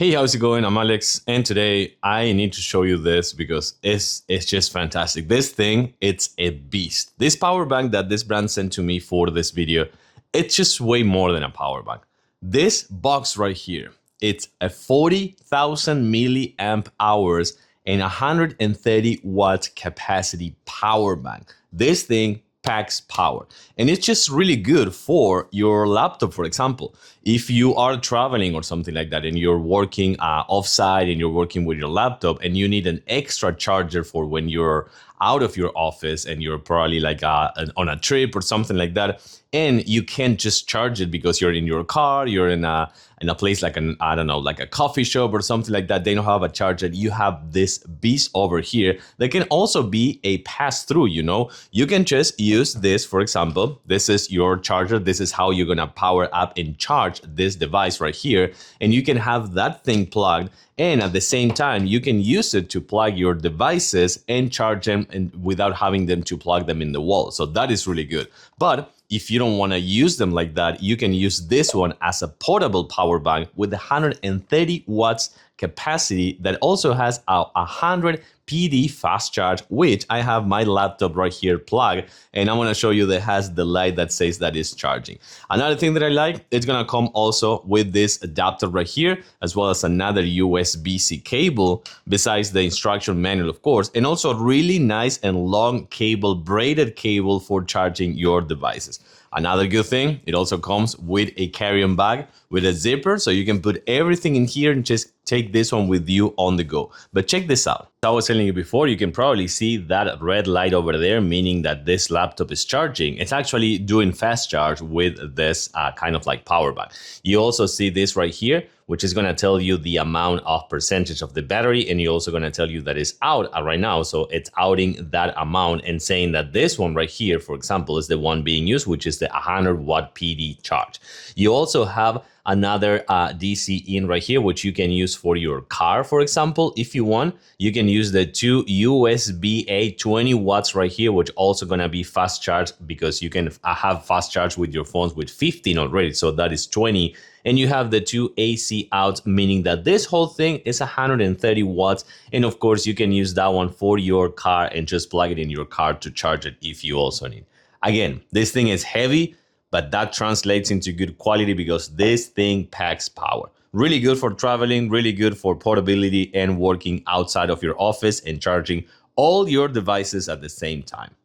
Hey, how's it going? I'm Alex, and today I need to show you this because it's just fantastic. This thing, it's a beast. This power bank that this brand sent to me for this video, it's just way more than a power bank. This box right here, it's a 40,000 milliamp hours and 130 watt capacity power bank. This thing packs power, and it's just really good for your laptop. For example, if you are traveling or something like that and you're working offsite and you're working with your laptop and you need an extra charger for when you're out of your office and you're probably like on a trip or something like that, and you can't just charge it because you're in your car, you're in a place like I don't know, like a coffee shop or something like that, they don't have a charger. You have this beast over here that can also be a pass-through. You can just use this. For example, this is your charger. This is how you're gonna power up and charge this device right here, and you can have that thing plugged, and at the same time you can use it to plug your devices and charge them and without having them to plug them in the wall. So that is really good. But if you don't want to use them like that, you can use this one as a portable power bank with 130 watts capacity that also has a 100 PD fast charge, which I have my laptop right here plugged, and I'm going to show you that has the light that says that it's charging. Another thing that I like, it's going to come also with this adapter right here, as well as another USB-C cable, besides the instruction manual, of course, and also a really nice and long cable, braided cable for charging your devices. Another good thing, it also comes with a carry-on bag with a zipper, so you can put everything in here and just take this one with you on the go. But check this out. As I was telling you before, you can probably see that red light over there, meaning that this laptop is charging. It's actually doing fast charge with this kind of like power bank. You also see this right here, which is going to tell you the amount of percentage of the battery, and you're also going to tell you that it's out right now. So it's outing that amount and saying that this one right here, for example, is the one being used, which is the 100 watt PD charge. You also have another DC in right here, which you can use for your car. For example, if you want, you can use the two USB-A 20 watts right here, which also gonna be fast charge, because you can have fast charge with your phones with 15 already, so that is 20. And you have the two AC outs, meaning that this whole thing is 130 watts. And of course, you can use that one for your car and just plug it in your car to charge it if you also need. Again, this thing is heavy, but that translates into good quality because this thing packs power. Really good for traveling, really good for portability and working outside of your office and charging all your devices at the same time.